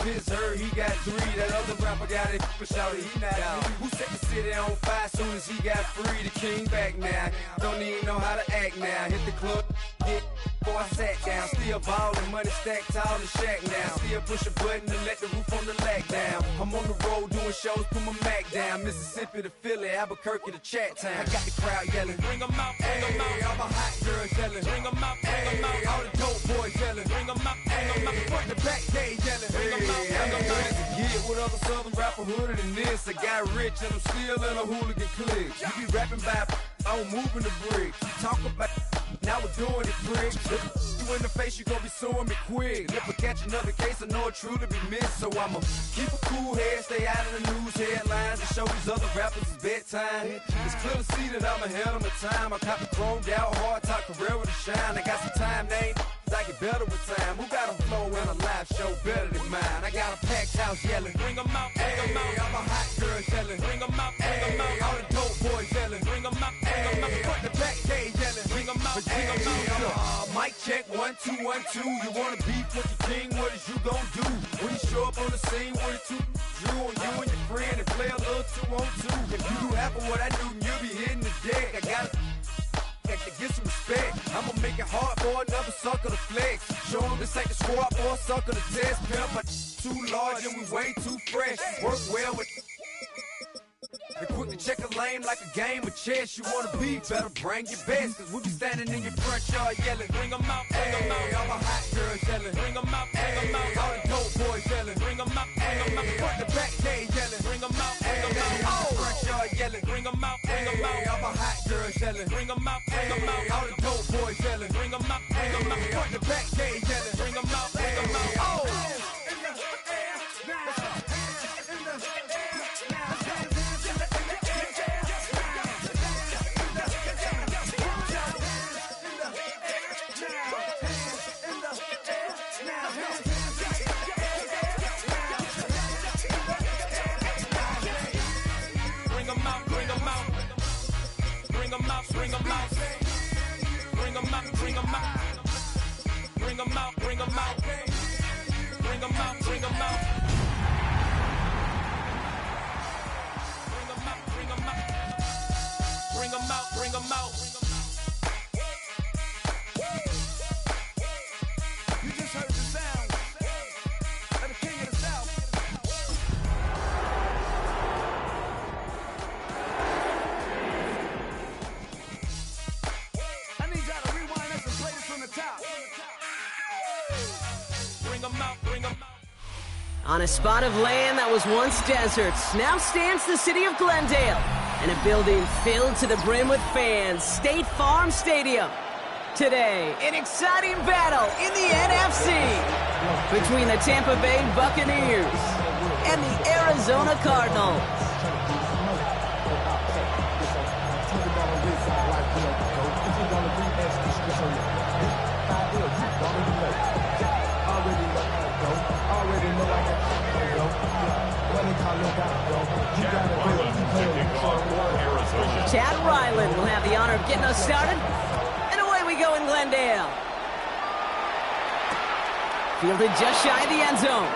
Fizz heard he got 3. That other rapper got it, but shouted he not out. Who set the city on fire soon as he got free? The king back now. Don't even know how to act now. Hit the club, get before I sat down. Still ballin', money stacked tall in the shack now. Still push a button to let the roof on the lack down. I'm on the road doing shows, put my Mac down. Mississippi to Philly, Albuquerque to Chat Town. I got the crowd yelling, bring 'em out, bring 'em out. All my hot girls yelling, bring 'em out, bring 'em out. All the dope boys yelling, bring 'em out, bring 'em out. Front to back, they yelling, bring 'em out, bring 'em out. Good as a get with other southern rapper hooded than this. I got rich and I'm still in a hooligan clique. You be rapping by, I'm moving the bricks. You talk about, now we're doing it, pricks. You in the face, you gon' be suing me quick. If I catch another case, I know it truly be missed. So I'ma keep a cool head, stay out of the news headlines, and show these other rappers it's bedtime. It's clear to see that I'm ahead of my time. I caught the chromed out, hard top career with a shine. I got some time, they ain't I get better with time. Who got a flow and a live show better than mine? I got a packed house yelling, bring 'em out, bring 'em out. All my hot girls yelling, bring 'em out, bring 'em out. All the dope boys yelling, bring 'em out, bring 'em out. Front to back, they yelling, bring 'em out, bring 'em out. Mic check, 1 2 1 2. You wanna beef with the king? What is you gon' do when you show up on the scene with a 2 Drew on you and your friend and play a little 2 on 2? If you do half of what I do, you'll be hitting the deck. I gotta to get some respect. I'ma make it hard for another sucker to flex. Show him this ain't the squad or a sucker to test. Pimp, but too large and we way too fresh. Work well with and quick to check a lane like a game of chess. You wanna be better, bring your best. Cause we be standing in your front yard yelling, bring 'em out, bring 'em out. All my hot girls yelling, bring 'em out, bring 'em out. All the dope boys yelling, bring 'em out, bring 'em out. Front to back, they yelling, bring 'em out, bring 'em out. Oh, front yard yelling, bring 'em out, bring 'em out. All my hot girls yelling, bring 'em out, bring 'em out. All the dope boys yelling, bring 'em out, bring 'em out. Front to back, they yelling, bring 'em out, bring 'em out. Oh. Bring 'em out, bring 'em out, bring 'em out, bring 'em out, bring 'em out, bring 'em out, bring 'em out, bring 'em out, bring 'em out, bring 'em out. You just heard the sound of the king of the South. On a spot of land that was once desert, now stands the city of Glendale, and a building filled to the brim with fans, State Farm Stadium. Today, an exciting battle in the NFC between the Tampa Bay Buccaneers and the Arizona Cardinals. Chad Ryland will have the honor of getting us started. And away we go in Glendale. Fielded just shy of the end zone.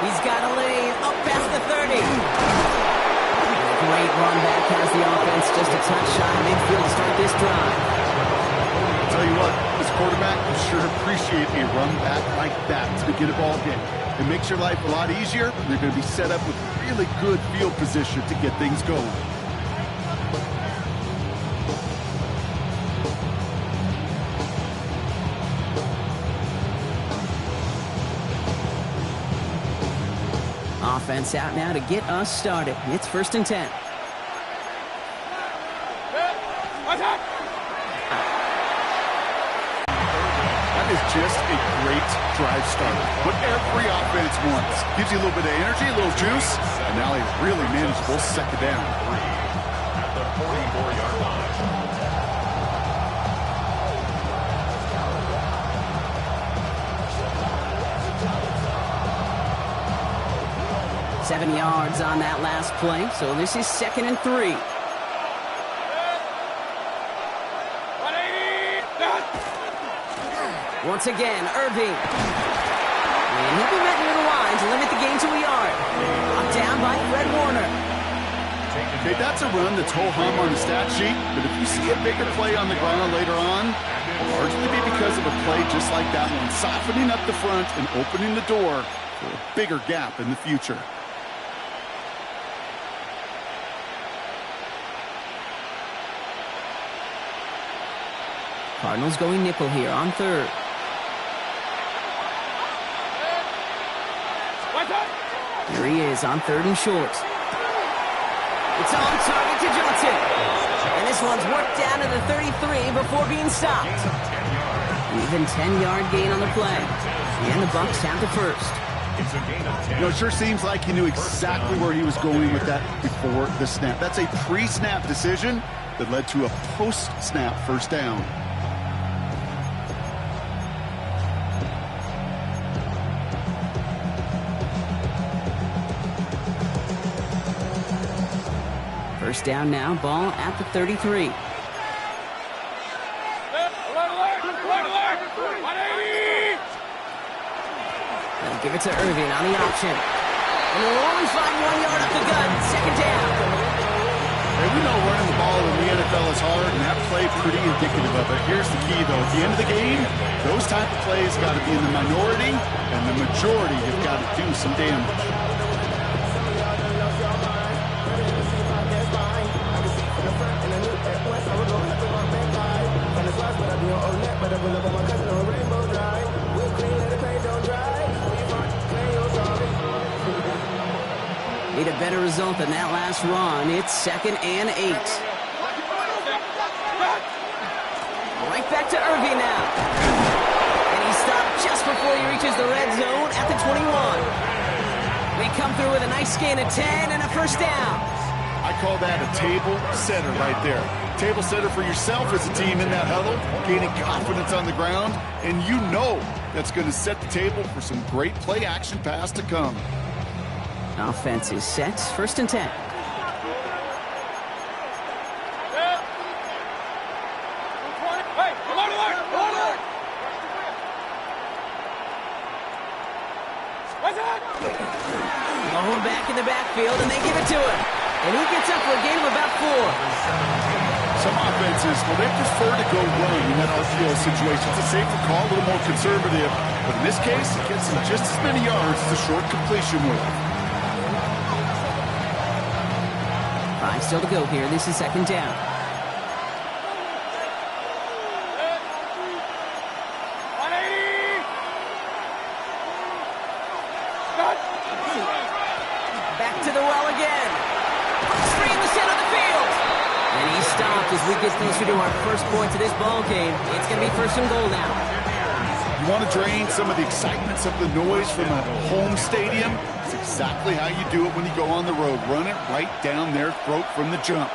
He's got a lane up past the 30. Great run back has the offense just a touch shy of midfield to start this drive. I'll tell you what, this quarterback will sure appreciate a run back like that to begin a ball game. It makes your life a lot easier. You're going to be set up with really good field position to get things going. Offense out now to get us started. It's 1st and 10. That is just a great drive starter. What every offense wants. Gives you a little bit of energy, a little juice, and now a really manageable second down. At the 44-yard line. 7 yards on that last play, so this is 2nd and 3. Once again, Irving. And he'll be met near the line to limit the gain to a yard. Brought down by Fred Warner. Okay, that's a run that's ho-hum on the stat sheet, but if you see a bigger play on the ground later on, it'll largely be because of a play just like that one, softening up the front and opening the door for a bigger gap in the future. Cardinals going nickel here on third. Here he is on third and short. It's on target to Johnson. And this one's worked down to the 33 before being stopped. Even 10-yard gain on the play. And the Bucs have to first. You know, it sure seems like he knew exactly where he was going with that before the snap. That's a pre-snap decision that led to a post-snap first down. First down now, ball at the 33. They'll give it to Irving on the option. And they'll only find 1 yard up the gut. Second down. Hey, we know running the ball in the NFL is hard, and that play pretty indicative of it. Here's the key, though. At the end of the game, those type of plays got to be in the minority, and the majority have got to do some damage. Need a better result than that last run. It's 2nd and 8. Right back to Irving now. And he stopped just before he reaches the red zone at the 21. They come through with a nice gain of 10 and a first down. I call that a table setter right there. Table setter for yourself as a team in that huddle, gaining confidence on the ground, and you know that's going to set the table for some great play action pass to come. Offense is set. 1st and 10. Hold back in the backfield, and they give it to him. And he gets up for a gain of about 4. Some offenses, well, they prefer to go run in that RPO situation. It's a safer call, a little more conservative. But in this case, it gets him just as many yards as a short completion will. 5 still to go here. This is 2nd down. Back to the well again. Free in the center of the field. And he stopped as we get closer to our first point to this ball game. It's going to be 1st and goal now. You want to drain some of the excitement, some of the noise from a home stadium? It's exactly how you do it when you go on the road. Run it right down their throat from the jump.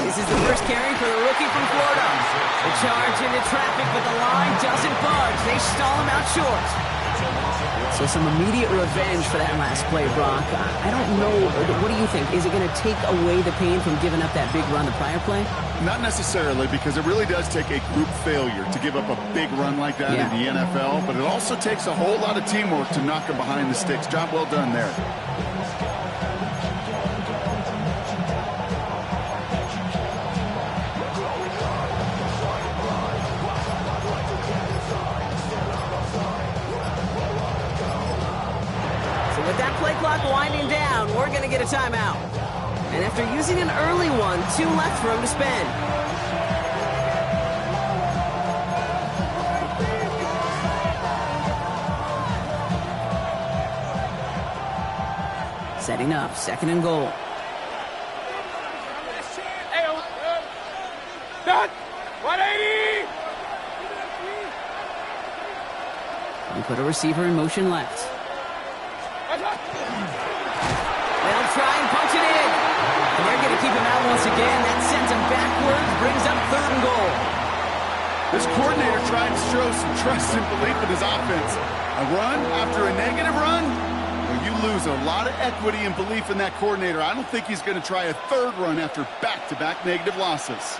This is the first carry for the rookie from Florida. The charge into traffic, but the line doesn't budge. They stall him out short. So some immediate revenge for that last play, Brock. I don't know. What do you think? Is it going to take away the pain from giving up that big run the prior play? Not necessarily, because it really does take a group failure to give up a big run like that in the NFL. But it also takes a whole lot of teamwork to knock him behind the sticks. Job well done there. Winding down, we're going to get a timeout. And after using an early one, 2 left for him to spend. Setting up, 2nd and goal. And put a receiver in motion left. They'll try and punch it in. And they're going to keep him out once again. That sends him backwards, brings up 3rd and goal. This coordinator tried to show some trust and belief in his offense. A run after a negative run? Well, you lose a lot of equity and belief in that coordinator. I don't think he's going to try a third run after back-to-back negative losses.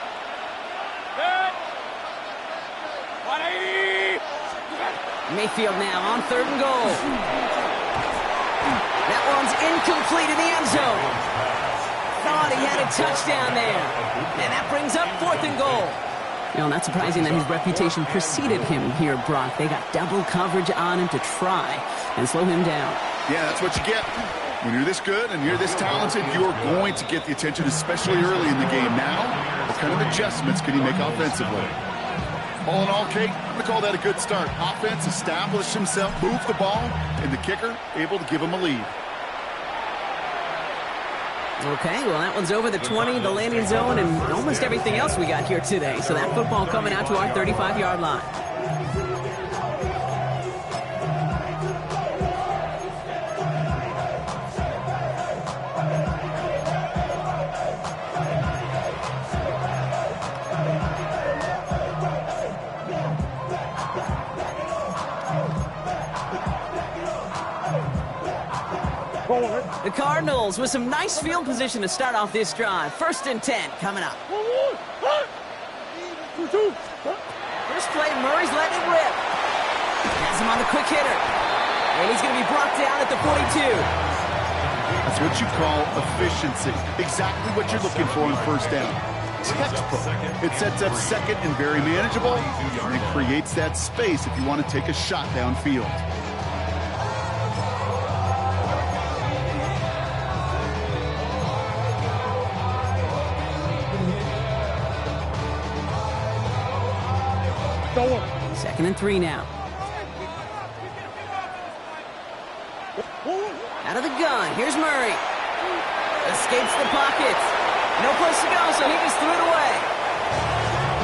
Mayfield now on 3rd and goal. That one's incomplete in the end zone. Thought he had a touchdown there. And that brings up 4th and goal. You know, not surprising that his reputation preceded him here, Brock. They got double coverage on him to try and slow him down. Yeah, that's what you get. When you're this good and you're this talented, you're going to get the attention, especially early in the game. Now, what kind of adjustments can he make offensively? All in all, Kate, I'm going to call that a good start. Offense established himself, moved the ball, and the kicker able to give him a lead. Okay, well, that one's over the 20, the landing zone, and almost everything else we got here today. So that football coming out to our 35-yard line. The Cardinals with some nice field position to start off this drive. 1st and 10 coming up. First play, Murray's letting it rip. Has him on the quick hitter. And he's going to be brought down at the 42. That's what you call efficiency. Exactly what you're looking for on 1st down. Textbook. It sets up 2nd and very manageable, and it creates that space if you want to take a shot downfield. Second and 3 now. Out of the gun. Here's Murray. Escapes the pocket. No place to go, so he just threw it away.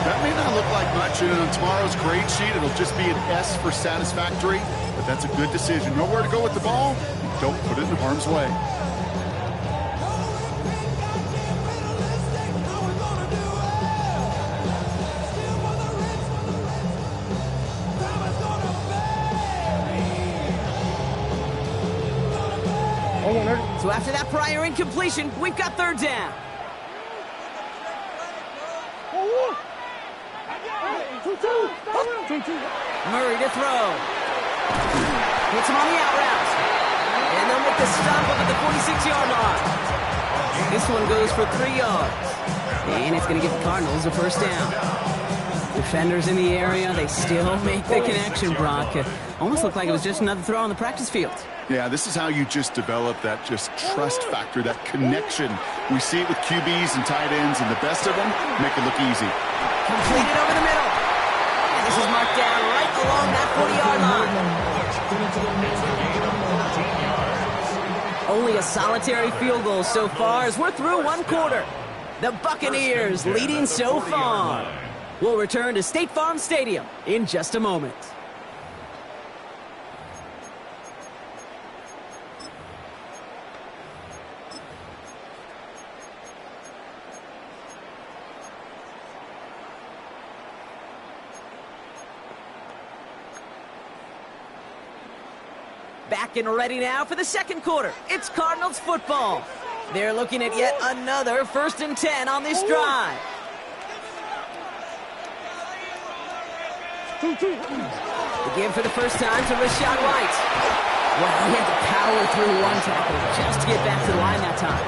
That may not look like much, and on tomorrow's grade sheet, it'll just be an S for satisfactory, but that's a good decision. Nowhere to go with the ball, don't put it in harm's way. So after that prior incompletion, we've got 3rd down. Murray to throw. Hits him on the out route. And they'll make the stop up at the 46-yard line. This one goes for 3 yards. And it's going to give the Cardinals a 1st down. Defenders in the area, they still make the connection, Brock. Almost looked like it was just another throw on the practice field. Yeah, this is how you just develop that just trust factor, that connection. We see it with QBs and tight ends, and the best of them make it look easy. Completed over the middle. And this is marked down right along that 40-yard line. Only a solitary field goal so far as we're through 1 quarter. The Buccaneers leading so far. We'll return to State Farm Stadium in just a moment. Back and ready now for the 2nd quarter. It's Cardinals football. They're looking at yet another 1st and 10 on this drive. The give for the first time to Rashad White. Well, he had to power through 1 tackle just to get back to the line that time.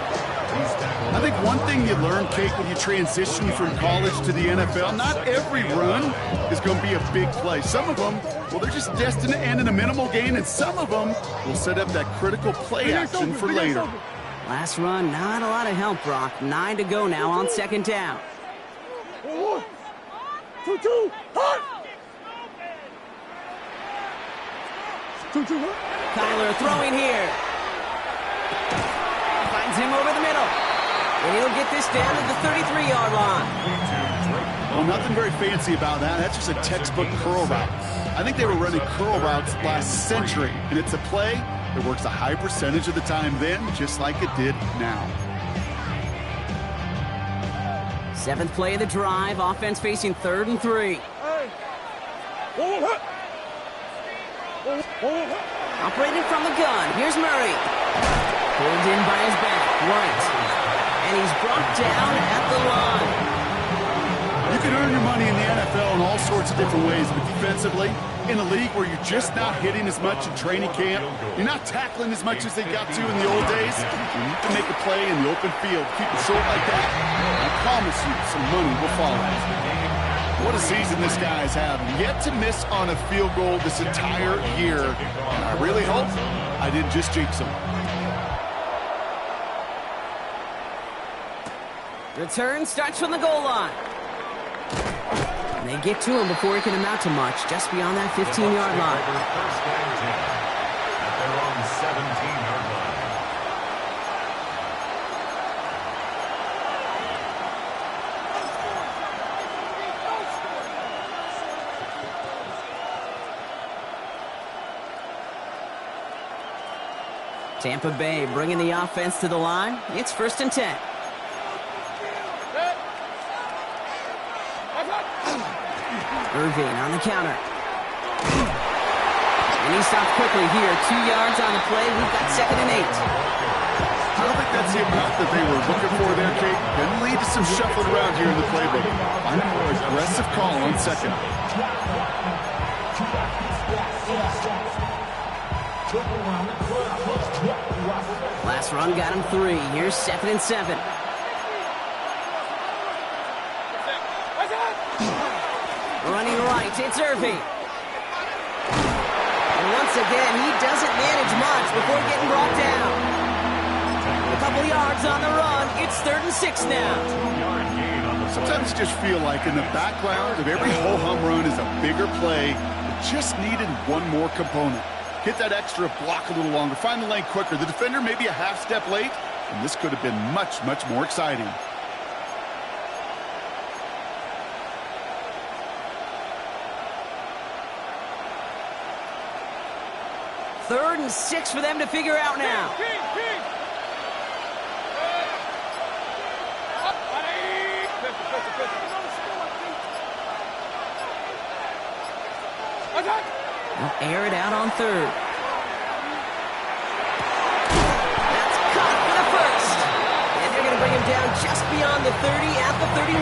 I think one thing you learn, Kate, when you transition from college to the NFL, not every run is going to be a big play. Some of them, well, they're just destined to end in a minimal gain, and some of them will set up that critical play action for later. Last run, not a lot of help, Brock. 9 to go now on 2nd down. Kyler throwing here. Finds him over the middle. And he'll get this down at the 33-yard line. Well, nothing very fancy about that. That's just a textbook curl route. I think they were running curl routes last century, and it's a play that works a high percentage of the time then, just like it did now. 7th play of the drive. Offense facing 3rd and 3. Operating from the gun. Here's Murray. Pulled in by his back, right. And he's brought down at the line. You can earn your money in the NFL in all sorts of different ways, but defensively, in a league where you're just not hitting as much in training camp, you're not tackling as much as they got to in the old days, you need to make a play in the open field. Keep it short like that, I promise you some money will follow. What a season this guy has had. Yet to miss on a field goal this entire year. And I really hope I didn't just jinx him. Return starts from the goal line. And they get to him before he can amount to much, just beyond that 15-yard line. First and 10 at their own 17-yard line. Tampa Bay bringing the offense to the line. It's 1st and 10. Irving on the counter. And he stopped quickly here. 2 yards on the play. We've got 2nd and 8. I don't think that's the amount that they were looking for there, Kate. Can lead to some shuffling around here in the playbook. Find a more aggressive call on 2nd. Last run got him 3. Here's 2nd and 7. Running right, it's Irving. And once again, he doesn't manage much before getting brought down. A couple yards on the run. It's 3rd and 6 now. Sometimes you just feel like in the background of every ho-hum run is a bigger play. It just needed one more component. Hit that extra block a little longer. Find the lane quicker. The defender maybe a half step late, and this could have been much, much more exciting. Third and 6 for them to figure out now. They'll air it out on 3rd. That's caught for the 1st. And they're going to bring him down just beyond the 30 at the 31.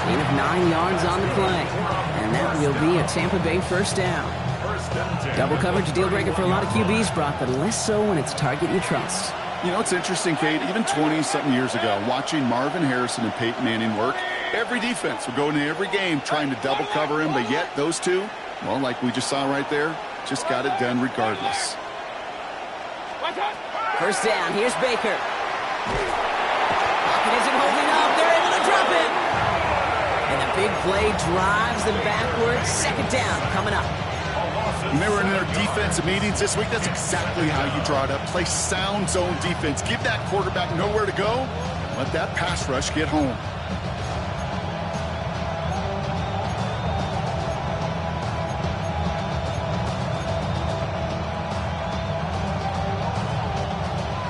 Gain of 9 yards on the play. And that will be a Tampa Bay 1st down. Double coverage, deal breaker for a lot of QBs, Brock, but less so when it's a target you trust. You know, it's interesting, Kate, even 20-something years ago, watching Marvin Harrison and Peyton Manning work, every defense would go into every game trying to double cover him, but yet those two, well, like we just saw right there, just got it done regardless. 1st down, here's Baker. Pocket isn't holding up, they're able to drop it. And the big play drives them backwards. 2nd down coming up. When they were in their defensive meetings this week, that's exactly how you draw it up. Play sound zone defense. Give that quarterback nowhere to go. Let that pass rush get home.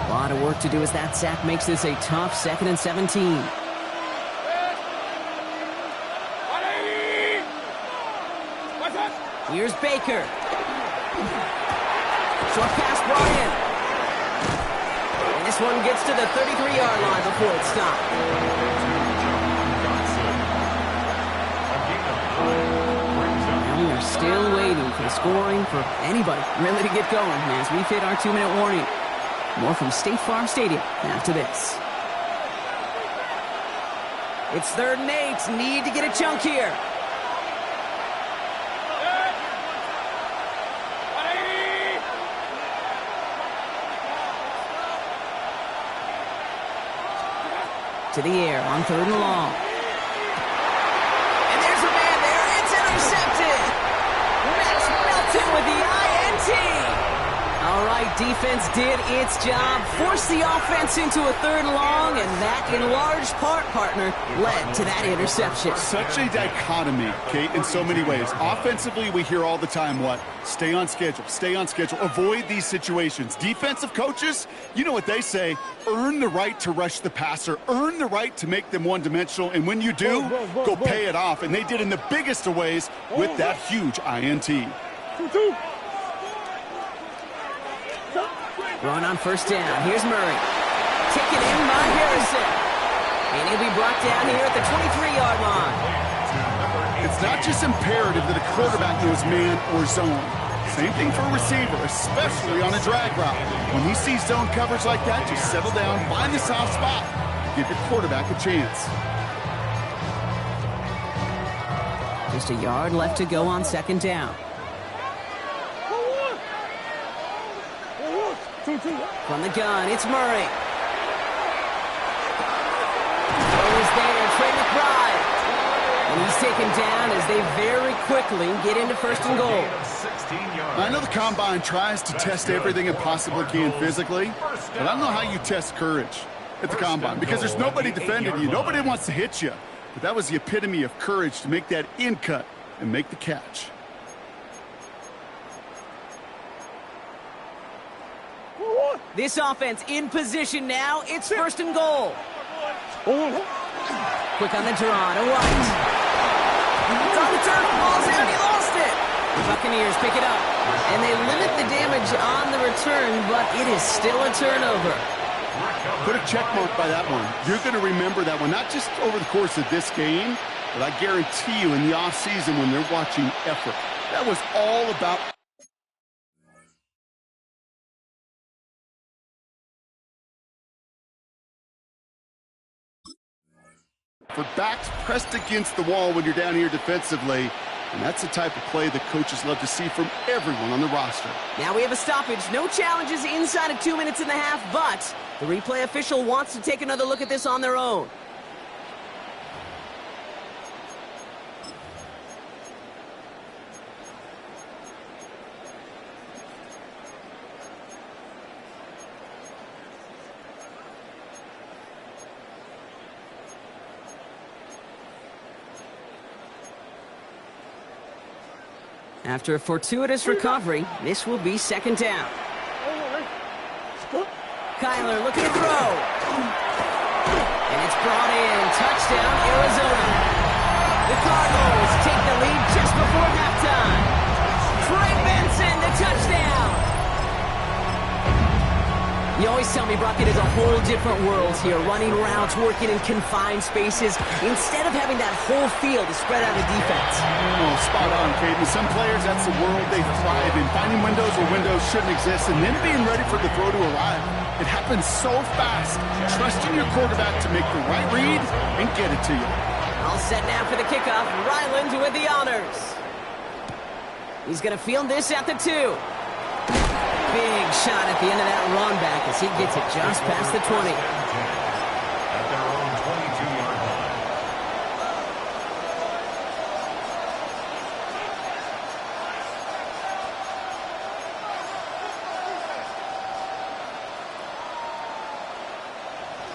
A lot of work to do as that sack makes this a tough 2nd and 17. Here's Baker. Short pass brought in. And this one gets to the 33-yard line before it's stopped. And we are still waiting for the scoring for anybody really to get going as we've hit our 2-minute warning. More from State Farm Stadium after this. It's 3rd and 8. Need to get a chunk here. To the air on 3rd and long. And there's a man there. It's intercepted. Max Melton with the INT. All right, defense did its job. Forced the offense into a 3rd and long, and that, in large part, partner, led to that interception. Such a dichotomy, Kate, in so many ways. Offensively, we hear all the time what? Stay on schedule, stay on schedule. Avoid these situations. Defensive coaches, you know what they say. Earn the right to rush the passer. Earn the right to make them one-dimensional. And when you do, go pay it off. And they did in the biggest of ways with that huge INT. Going on first down. Here's Murray. Taken in by Harrison. And he'll be brought down here at the 23-yard line. It's not just imperative that a quarterback knows man or zone. Same thing for a receiver, especially on a drag route. When he sees zone coverage like that, just settle down, find the soft spot, give your quarterback a chance. Just a yard left to go on second down. From the gun, it's Murray. Throws there, Trey McBride. And he's taken down as they very quickly get into first and goal. I know the Combine tries to test everything it possibly can physically, but I don't know how you test courage at the Combine because there's nobody defending you. Nobody wants to hit you. But that was the epitome of courage to make that in cut and make the catch. This offense in position now. It's first and goal. Quick on the draw to White. It's on the turf. Ball's out. He lost it. The Buccaneers pick it up. And they limit the damage on the return, but it is still a turnover. Put a check mark by that one. You're going to remember that one, not just over the course of this game, but I guarantee you in the offseason when they're watching effort. That was all about... for backs pressed against the wall when you're down here defensively. And that's the type of play that coaches love to see from everyone on the roster. Now we have a stoppage. No challenges inside of 2 minutes and a half, but the replay official wants to take another look at this on their own. After a fortuitous recovery, this will be second down. Kyler looking to throw. And it's brought in. Touchdown, Arizona. The Cardinals take the lead just before halftime. Trey Benson, the touchdown. You always tell me, Brock, it is a whole different world here, running routes, working in confined spaces, instead of having that whole field to spread out a defense. Oh, spot on, Caden. Some players, that's the world they thrive in, finding windows where windows shouldn't exist, and then being ready for the throw to arrive. It happens so fast. Trusting your quarterback to make the right read and get it to you. All set now for the kickoff. Ryland with the honors. He's going to field this at the 2. Big shot at the end of that run back as he gets it just past the 20. At their own 22-yard line.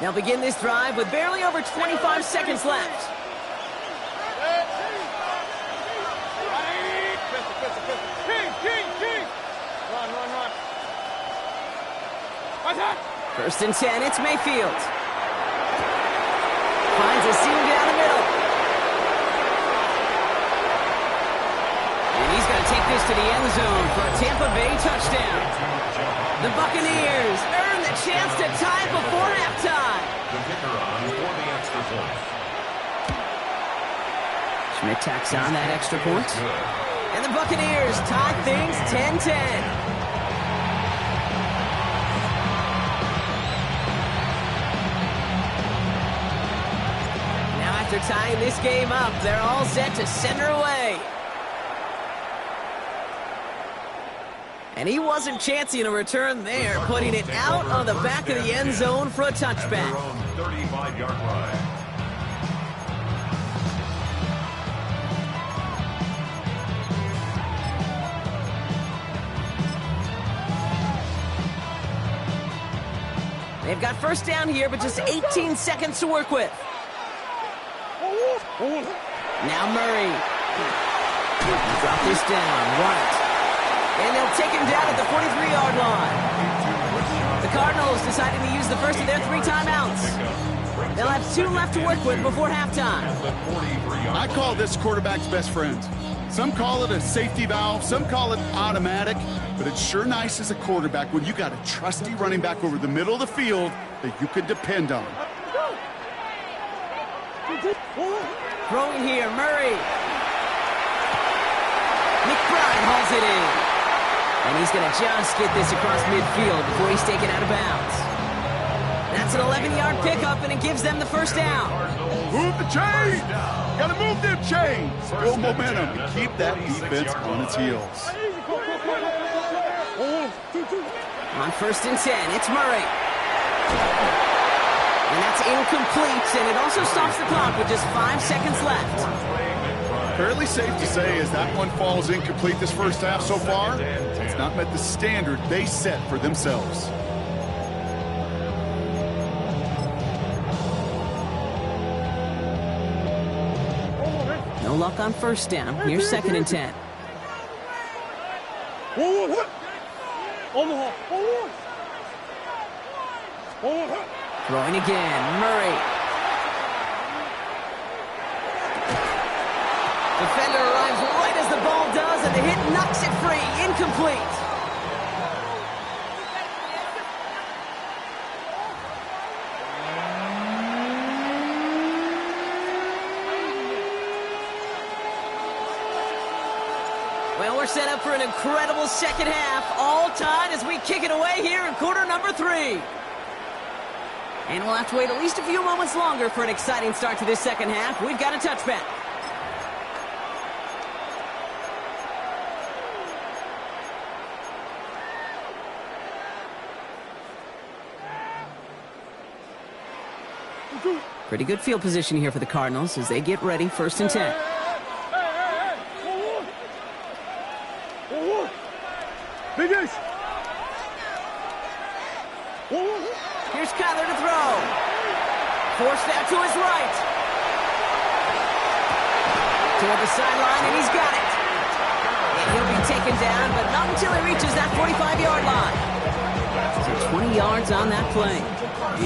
They'll begin this drive with barely over 25 seconds left. First and 10, it's Mayfield. Finds a seam down the middle. And he's going to take this to the end zone for a Tampa Bay touchdown. The Buccaneers earn the chance to tie before halftime. The kicker on for the extra point. Schmidt tacks on that extra point. And the Buccaneers tie things 10-10. After tying this game up, they're all set to send her away. And he wasn't chancing a return there, putting it out on the back of the end zone for a touchback. 35-yard line. They've got first down here, but just 18 seconds to work with. Now Murray. Drop this down, right. And they'll take him down at the 43-yard line. The Cardinals deciding to use the first of their 3 timeouts. They'll have 2 left to work with before halftime. I call this quarterback's best friend. Some call it a safety valve, some call it automatic, but it's sure nice as a quarterback when you got a trusty running back over the middle of the field that you can depend on. Throwing here, Murray. McBride hauls it in. And he's going to just get this across midfield before he's taken out of bounds. That's an 11-yard pickup, and it gives them the first down. Move the chains! Gotta move them chains! Build momentum and keep that defense on its heels. On 1st and 10, it's Murray. And that's incomplete, and it also stops the clock with just 5 seconds left. Fairly safe to say as that one falls incomplete this first half so far, it's not met the standard they set for themselves. No luck on 1st down. Here's 2nd and 10. Throwing again, Murray. Defender arrives right as the ball does, and the hit knocks it free. Incomplete. Well, we're set up for an incredible second half. All tied as we kick it away here in quarter number 3. And we'll have to wait at least a few moments longer for an exciting start to this second half. We've got a touchback. Pretty good field position here for the Cardinals as they get ready. 1st and 10. Here's Kyler to throw. Forced out to his right. Toward the sideline, and he's got it. And he'll be taken down, but not until he reaches that 45-yard line. So 20 yards on that play.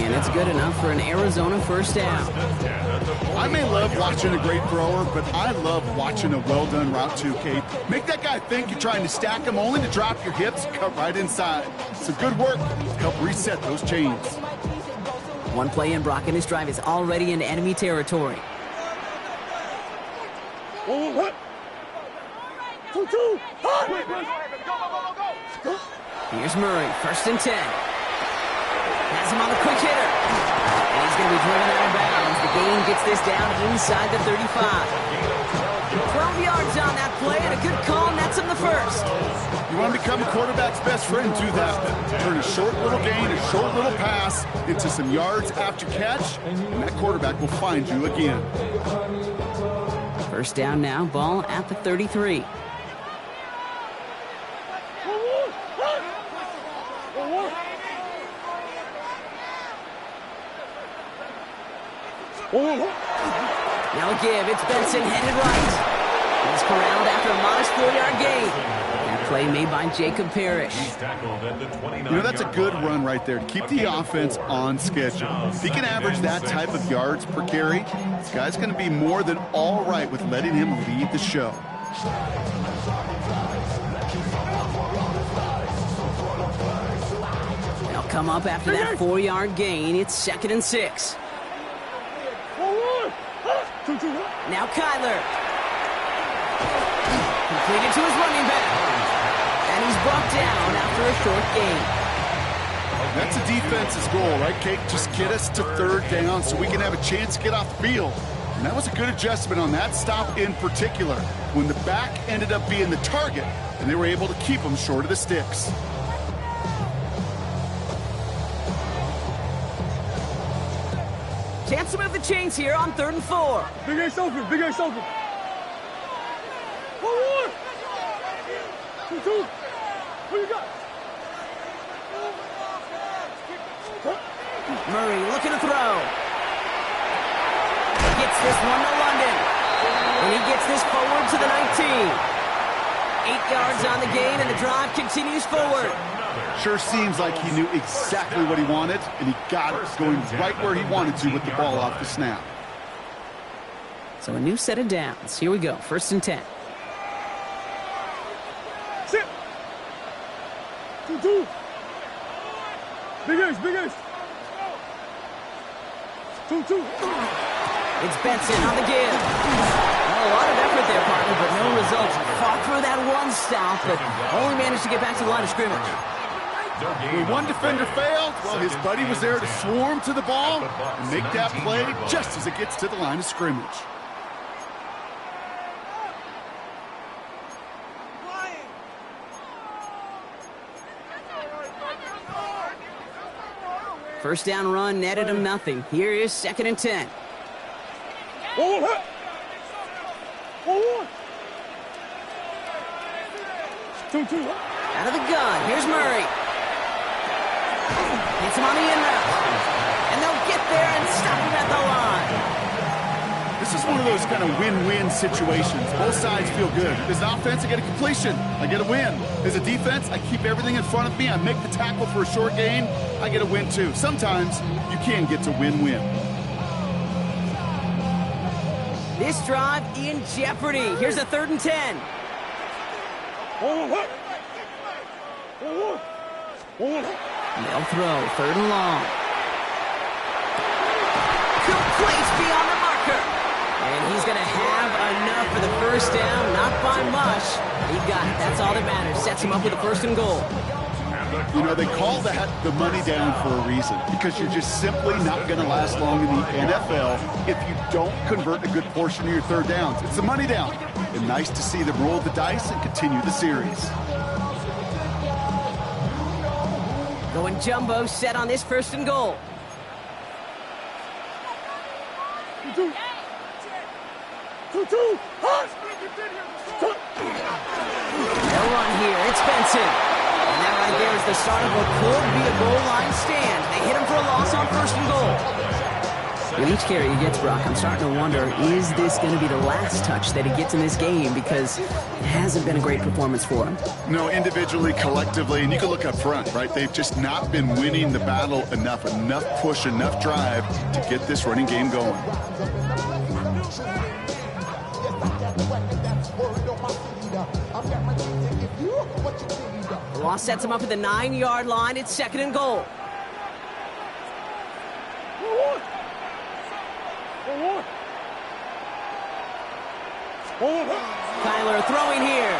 And it's good enough for an Arizona 1st down. I may love watching a great thrower, but I love watching a well-done route too, Kate. Make that guy think you're trying to stack him only to drop your hips, cut right inside. Some good work to help reset those chains. One play in, Brock, and his drive is already into enemy territory. Here's Murray, 1st and 10. Has him on the quick hitter. And he's going to be driven out of bounds. The gain gets this down inside the 35. 12 yards on that play, and a good call nets him the 1st. You want to become a quarterback's best friend, do that. Turn a short little gain, a short little pass into some yards after catch, and that quarterback will find you again. 1st down now, ball at the 33. Now a give. It's Benson headed right. He's corralled after a modest 4-yard gain. That play made by Jacob Parrish. You know, that's a good run right there to keep the offense on schedule. If he can average that type of yards per carry, this guy's going to be more than all right with letting him lead the show. They'll come up after that 4-yard gain. It's 2nd and 6. Now Kyler. Completed to his running back. And he's brought down after a short gain. That's a defense's goal, right, Kate? Just get us to 3rd down so we can have a chance to get off the field. And that was a good adjustment on that stop in particular, when the back ended up being the target, and they were able to keep him short of the sticks. Chance to move the chains here on 3rd and 4. Big Ace open, Big Ace open. 1-1. 2-2. What you got? Murray looking to throw. Gets this one to London. And he gets this forward to the 19. 8 yards on the gain, and the drive continues forward. Sure seems like he knew exactly what he wanted, and he got it, going right where he wanted to with the ball off the snap. So a new set of downs. Here we go, 1st and 10. 2-2. Big ace, big ace. 2-2. It's Benson on the give. Well, a lot of effort there, partner, but no results. Fought through that one stop, but only managed to get back to the line of scrimmage. When one defender failed, well, his buddy was there to swarm to the ball and make that play just as it gets to the line of scrimmage. First down run netted him nothing. Here is 2nd and 10. 1-1. 2-2. Out of the gun. Here's Murray. Hits him on the in route. And they'll get there and stop him at the line. This is one of those kind of win-win situations. Both sides feel good. As an offense, I get a completion. I get a win. As a defense, I keep everything in front of me. I make the tackle for a short gain. I get a win, too. Sometimes you can get to win-win. This drive in jeopardy. Here's a 3rd and 10. 1-1. They'll throw 3rd and long. Complete beyond the marker. And he's going to have enough for the first down. Not by much. He got it. That's all that matters. Sets him up with a 1st and goal. You know, they call that the money down for a reason, because you're just simply not going to last long in the NFL if you don't convert a good portion of your 3rd downs. It's the money down. And nice to see them roll the dice and continue the series. Going jumbo set on this 1st and goal. 2-2. 2-2. They'll run here. It's Benson. And that right there is the start of what could be a goal line stand. They hit him for a loss on 1st and goal. With each carry he gets, Brock, I'm starting to wonder, is this going to be the last touch that he gets in this game? Because it hasn't been a great performance for him. No, individually, collectively, and you can look up front, right? They've just not been winning the battle enough push, enough drive to get this running game going. The loss sets him up at the 9-yard line. It's 2nd and goal. 1-1. Kyler throwing here.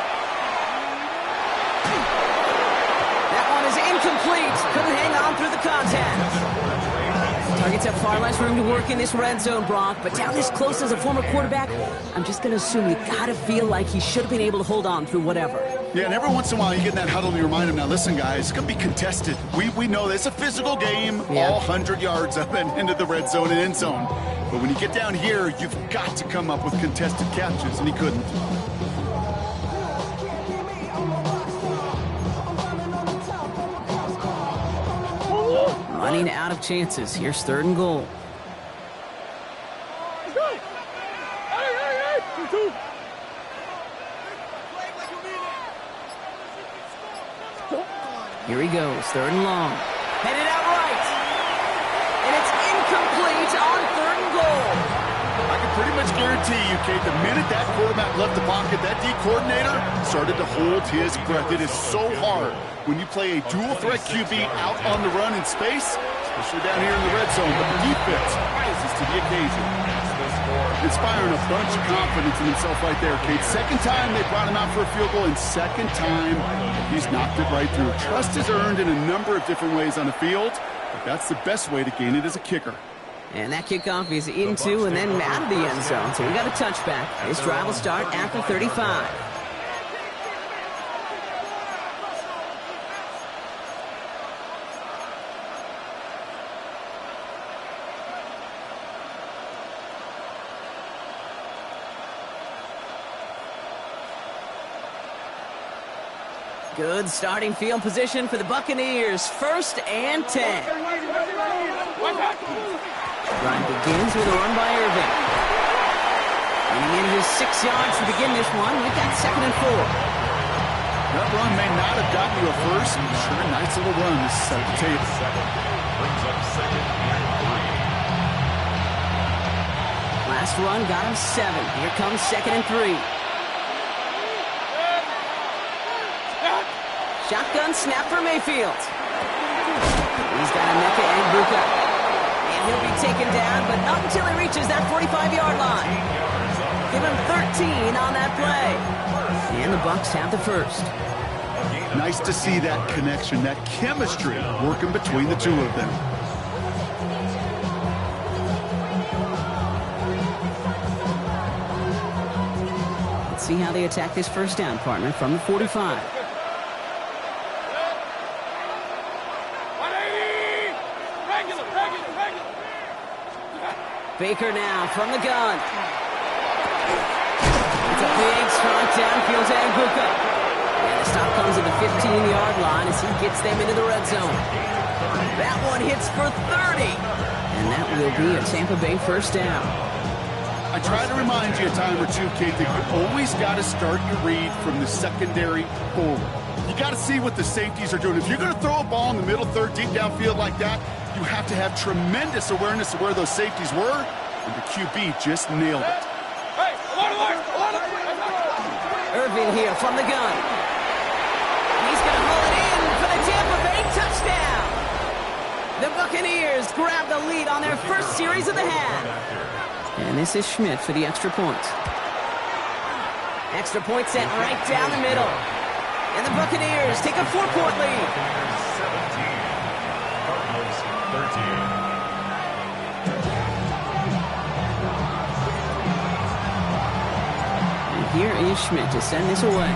That one is incomplete. Couldn't hang on through the contact. Targets have far less room to work in this red zone, Brock, but down this close as a former quarterback, I'm just going to assume you got to feel like he should have been able to hold on through whatever. Yeah, and every once in a while you get in that huddle and you remind him, now listen, guys, it's going to be contested. We know this is a physical game, all 100 yards up and into the red zone and end zone. But when you get down here, you've got to come up with contested catches, and he couldn't. Running out of chances. Here's 3rd and goal. Here he goes, 3rd and long. Headed out right. And it's incomplete on 3rd and goal. I can pretty much guarantee you, Kate, the minute that quarterback left the pocket, that D coordinator started to hold his breath. It is so hard when you play a dual-threat QB out on the run in space, especially down here in the red zone, but the defense rises to the occasion. Inspiring a bunch of confidence in himself right there, Kate. 2nd time they brought him out for a field goal, and 2nd time he's knocked it right through. Trust is earned in a number of different ways on the field, but that's the best way to gain it as a kicker. And that kickoff is into and then out of the end zone. So we got a touchback. This drive will start at the 35. Good starting field position for the Buccaneers. 1st and 10. Drive begins with a run by Irving. Leading in his 6 yards to begin this one. We've got 2nd and 4. That run may not have gotten you a first, but sure a nice little run to set the table. Brings up 2nd and 3. Last run got him 7. Here comes 2nd and 3. Shotgun snap for Mayfield. He's got a Mecca and Buka. And he'll be taken down, but not until he reaches that 45-yard line. Give him 13 on that play. And the Bucs have the first. Nice to see that connection, that chemistry working between the two of them. Let's see how they attack this first down, partner, from the 45. Baker now from the gun. It's a big strike downfield to Buka. And the stop comes at the 15-yard line as he gets them into the red zone. That one hits for 30. And that will be a Tampa Bay first down. I try to remind you a time or two, Kate, that you always got to start your read from the secondary forward. You got to see what the safeties are doing. If you're going to throw a ball in the middle third, deep downfield like that, you have to have tremendous awareness of where those safeties were, and the QB just nailed it. Irvin here from the gun. He's going to haul it in for the Tampa Bay touchdown. The Buccaneers grab the lead on their first series of the half. And this is Schmidt for the extra point. Extra point sent right down the middle. And the Buccaneers take a 4-point lead. 17. Cardinals 13. Here is Schmidt to send this away.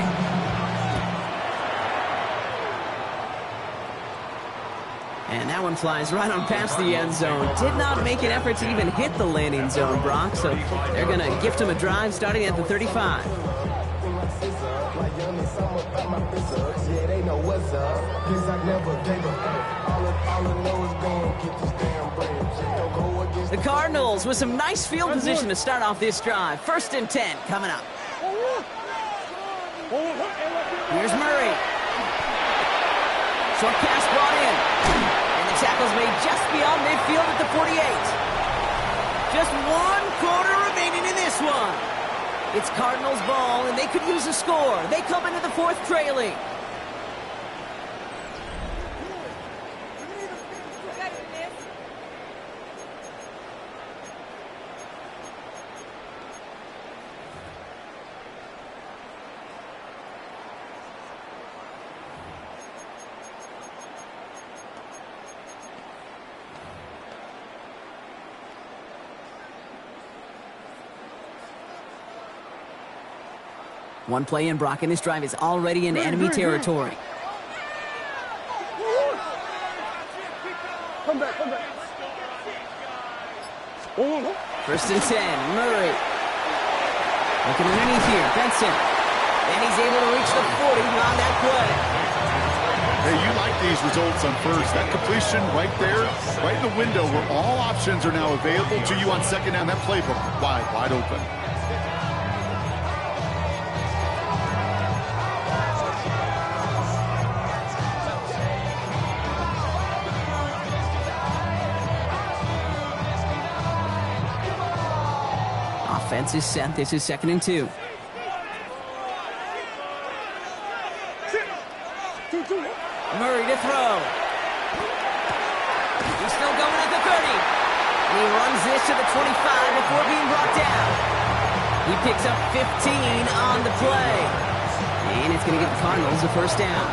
And that one flies right on past the end zone. Did not make an effort to even hit the landing zone, Brock. So they're going to gift him a drive starting at the 35. The Cardinals with some nice field position to start off this drive. 1st and 10 coming up. Here's Murray. Short pass brought in. And the tackle's made just beyond midfield at the 48. Just 1 quarter remaining in this one. It's Cardinals ball, and they could use a score. They come into the 4th trailing. One play in, Brock, and this drive is already in enemy territory. Come back. 1st and 10, Murray. Looking underneath here, Benson. And he's able to reach the 40 on that play. Hey, you like these results on first. That completion right there, right in the window where all options are now available to you on second down. That playbook wide open. Offense is set. This is 2nd and 2. Murray to throw. He's still going at the 30. And he runs this to the 25 before being brought down. He picks up 15 on the play. And it's going to get the Cardinals the first down.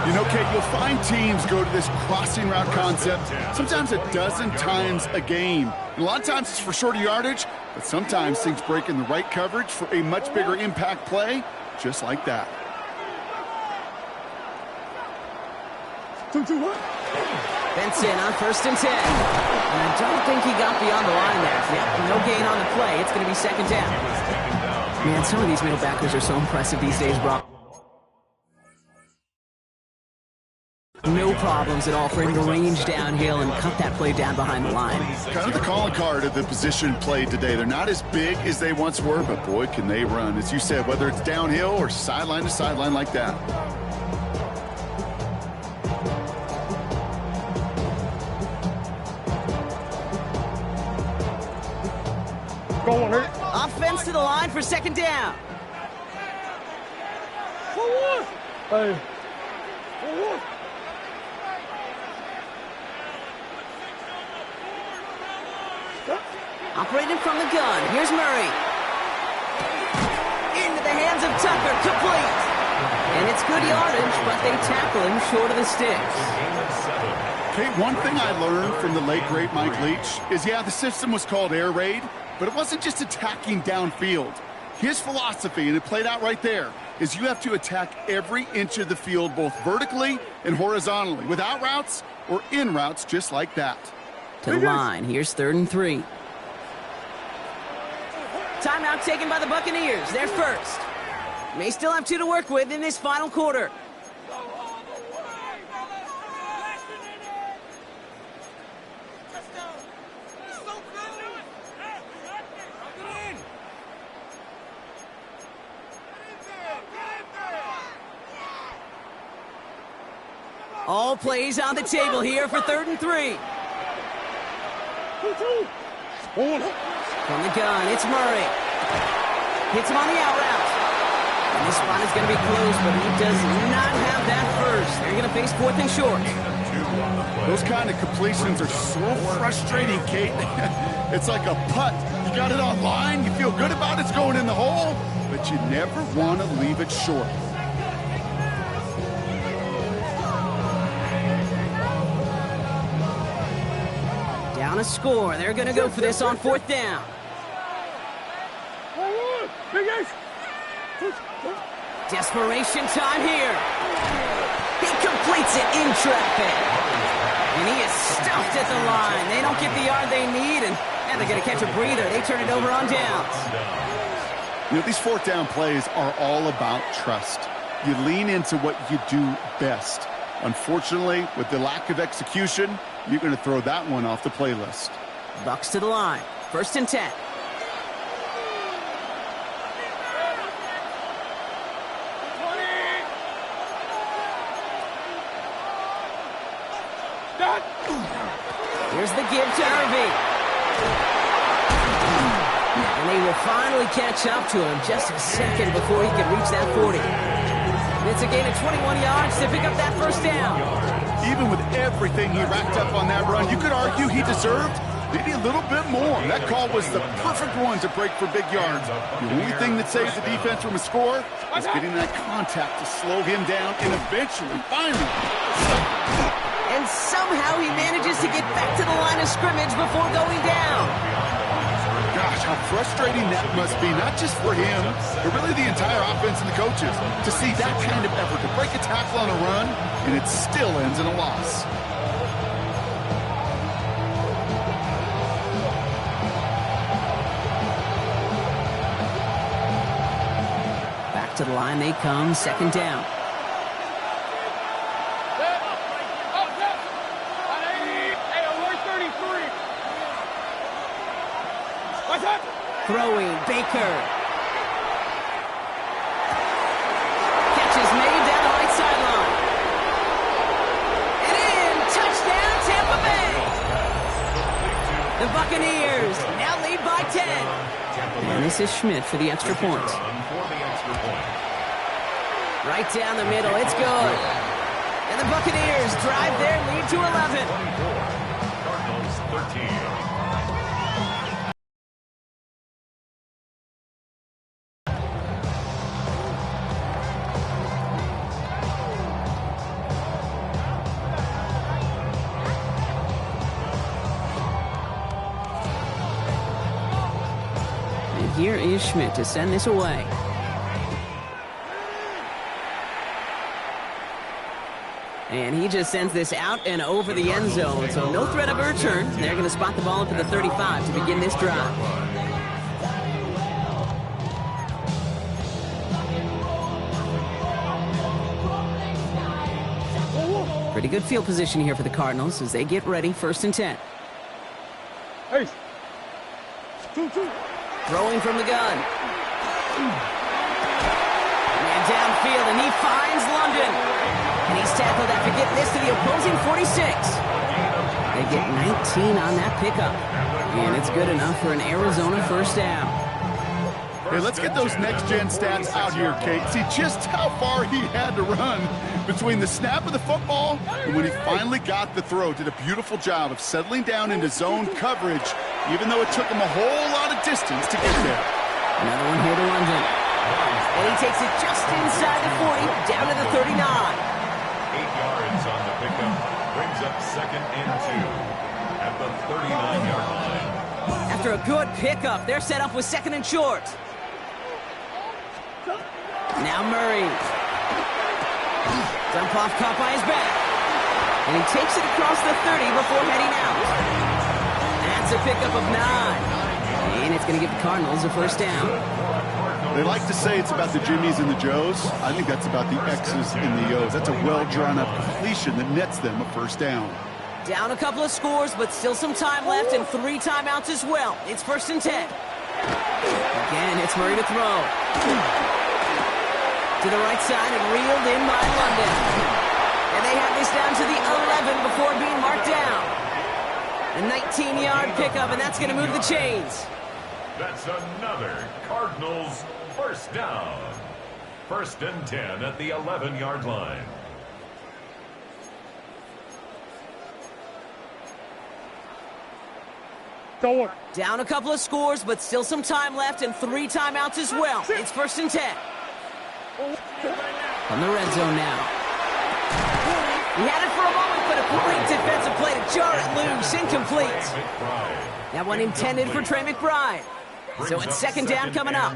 You know, Kate, you'll find teams go to this crossing route concept sometimes a dozen times a game. And a lot of times it's for shorter yardage, but sometimes things break in the right coverage for a much bigger impact play, just like that. 2-1. Benson on 1st and 10. And I don't think he got beyond the line there. Yeah, no gain on the play. It's going to be 2nd down. Man, some of these middle backers are so impressive these days, Brock. No problems at all for him to range downhill and cut that play down behind the line. Kind of the calling card of the position played today. They're not as big as they once were, but boy, can they run. As you said, whether it's downhill or sideline to sideline like that. Offense to the line for 2nd down. Hey, Operating from the gun. Here's Murray. Into the hands of Tucker. Complete. And it's good yardage, but they tackle him short of the sticks. Okay, one thing I learned from the late, great Mike Leach is, yeah, the system was called air raid, but it wasn't just attacking downfield. His philosophy, and it played out right there, is you have to attack every inch of the field, both vertically and horizontally, without routes or in routes just like that. To the line. Here's 3rd and 3. Timeout taken by the Buccaneers. They're first. May still have 2 to work with in this final quarter. All plays on the table here for 3rd and 3. From the gun, it's Murray. Hits him on the out route. And this spot is going to be close, but he does not have that first. They're going to face 4th and short. Those kind of completions are so frustrating, Kate. It's like a putt. You got it on line, you feel good about it's going in the hole, but you never want to leave it short. Down a score. They're going to go for this on 4th down. Desperation time here. He completes it in traffic. And he is stuffed at the line. They don't get the yard they need, and they're going to catch a breather. They turn it over on downs. You know, these 4th down plays are all about trust. You lean into what you do best. Unfortunately, with the lack of execution, you're going to throw that one off the playlist. Bucks to the line. 1st and 10. Here's the give to Irving. And they will finally catch up to him just a second before he can reach that 40. It's a gain of 21 yards to pick up that 1st down. Even with everything he racked up on that run, you could argue he deserved maybe a little bit more. That call was the perfect one to break for big yards. The only thing that saves the defense from a score is getting that contact to slow him down and eventually, finally. And somehow he manages to get back to the line of scrimmage before going down. Gosh, how frustrating that must be, not just for him, but really the entire offense and the coaches, to see that kind of effort, to break a tackle on a run, and it still ends in a loss. Back to the line they come, 2nd down. Throwing, Baker. Catch is made down the right sideline. And in, touchdown, Tampa Bay. The Buccaneers now lead by 10. And this is Schmidt for the extra point. Right down the middle, it's good. And the Buccaneers drive their lead to 11. Cardinals 13. Here is Schmidt to send this away. And he just sends this out and over the end zone, so no threat of a return. They're going to spot the ball up at the 35 to begin this drive. Pretty good field position here for the Cardinals as they get ready, 1st and 10. Hey. Throwing from the gun. Man downfield, and he finds London. And he's tackled after getting this to the opposing 46. They get 19 on that pickup. And it's good enough for an Arizona 1st down. Yeah, Okay, let's get those next-gen stats out here, Kate. See just how far he had to run between the snap of the football and when he finally got the throw. Did a beautiful job of settling down into zone coverage, even though it took him a whole lot of distance to get there. Another one here to London. And he takes it just inside the 40, down to the 39. 8 yards on the pickup. Brings up 2nd and 2 at the 39-yard line. After a good pickup, they're set up with 2nd and short. Now Murray. Dump off caught by his back. And he takes it across the 30 before heading out. That's a pickup of 9. And it's going to give the Cardinals a first down. They like to say it's about the Jimmies and the Joes. I think that's about the X's and the O's. That's a well-drawn-up completion that nets them a first down. Down a couple of scores, but still some time left and 3 timeouts as well. It's 1st and 10. Again, it's Murray to throw. To the right side and reeled in by London. And they have this down to the 11 before being marked down. A 19-yard pickup, and that's going to move the chains. That's another Cardinals first down. 1st and 10 at the 11-yard line. Down a couple of scores, but still some time left and 3 timeouts as well. It's 1st and 10. From the red zone now. He had it for a moment, but a great defensive play to jar it loose. Incomplete. That one intended for Trey McBride. So it's 2nd down coming up.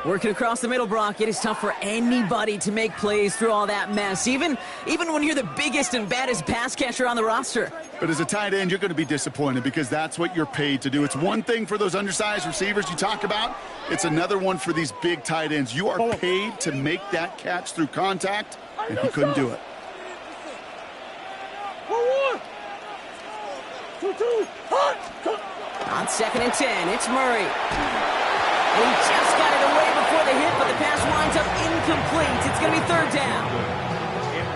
Working across the middle, Brock, it is tough for anybody to make plays through all that mess, even when you're the biggest and baddest pass catcher on the roster. But as a tight end, you're going to be disappointed because that's what you're paid to do. It's one thing for those undersized receivers you talk about. It's another one for these big tight ends. You are paid to make that catch through contact, and he couldn't do it. On 2nd and 10, it's Murray. He just got it away before the hit, but the pass winds up incomplete. It's going to be 3rd down.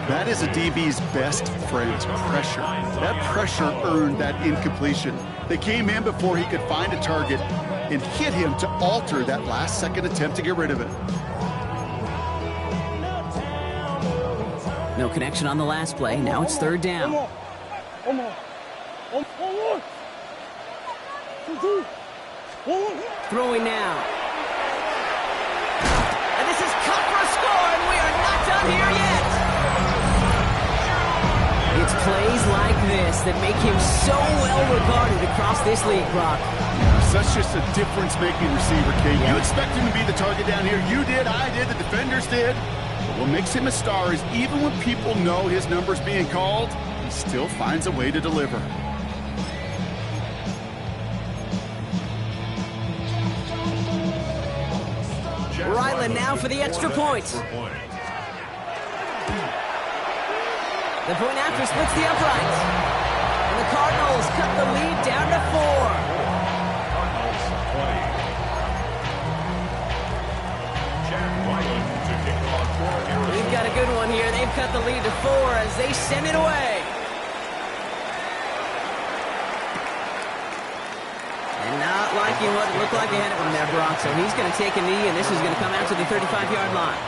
That is a DB's best friend, pressure. That pressure earned that incompletion. They came in before he could find a target and hit him to alter that last-second attempt to get rid of it. No connection on the last play. Now it's 3rd down. Throwing now. And this is cut for a score, and we are not done here yet. It's plays like this that make him so well regarded across this league, Brock. Such just a difference-making receiver, Kate. You expect him to be the target down here. You did, I did, the defenders did. But what makes him a star is even when people know his number's being called, he still finds a way to deliver. Ryland now for the extra point. The point after splits the uprights. And the Cardinals cut the lead down to 4. Cardinals 20. We've got a good one here. They've cut the lead to 4 as they send it away. And not liking what it looked like ahead of him there, Brock. So he's going to take a knee, and this is going to come out to the 35-yard line.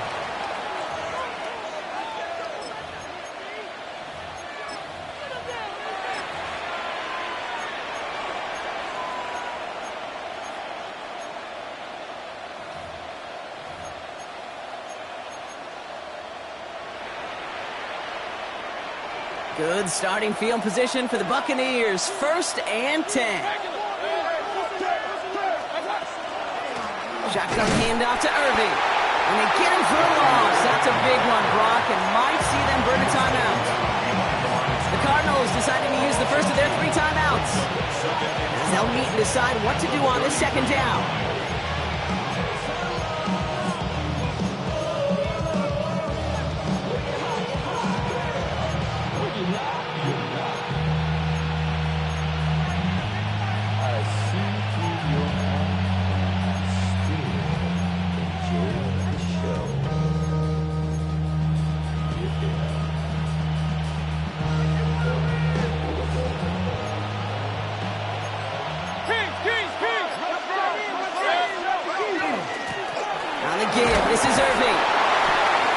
Good starting field position for the Buccaneers. 1st and 10. Shotgun handoff to Irving. And they get him for a loss. That's a big one, Brock, and might see them burn a timeout. The Cardinals deciding to use the first of their 3 timeouts, as they'll meet and decide what to do on this 2nd down. give. This is Irving.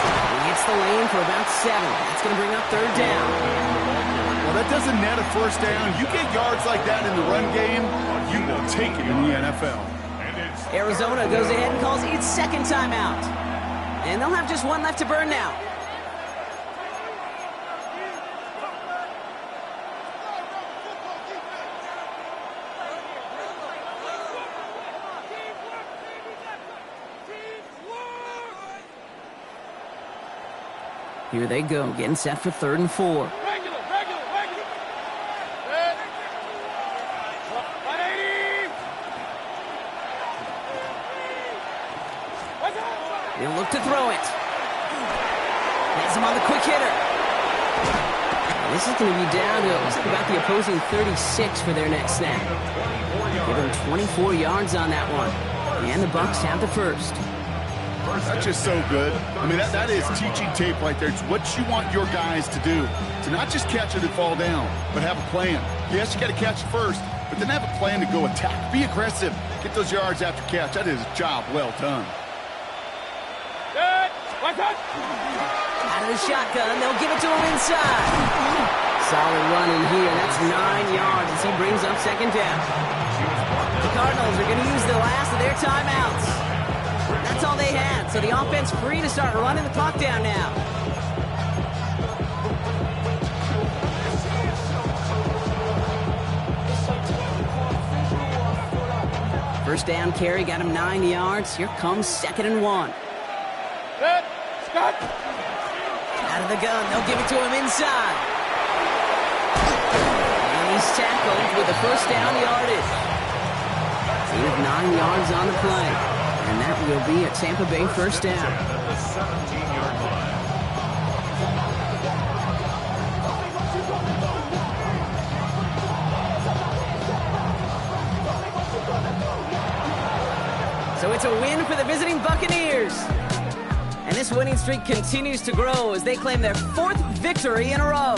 He hits the lane for about 7. That's going to bring up 3rd down. Well, that doesn't net a first down. You get yards like that in the run game, you will take it in the NFL. Arizona goes ahead and calls its 2nd timeout. And they'll have just 1 left to burn now. Here they go, getting set for 3rd and 4. He'll look to throw it. Has him on the quick hitter. And this is going to be down to, it looks like about the opposing 36 for their next snap. Give him 24 yards on that one. And the Bucs have the first. That's just so good. I mean, that is teaching tape right there. It's what you want your guys to do. To not just catch it and fall down, but have a plan. Yes, you got to catch it first, but then have a plan to go attack. Be aggressive. Get those yards after catch. That is a job well done. Out of the shotgun, they'll give it to him inside. Solid run in here. That's 9 yards as he brings up 2nd down. The Cardinals are going to use the last of their timeouts. That's all they had, so the offense free to start running the clock down now. First down carry got him 9 yards. Here comes 2nd and 1. Out of the gun, they'll give it to him inside. And he's tackled with the first down yardage. He had 9 yards on the play. And that will be a Tampa Bay first down. At the 17-yard line. So it's a win for the visiting Buccaneers. And this winning streak continues to grow as they claim their 4th victory in a row.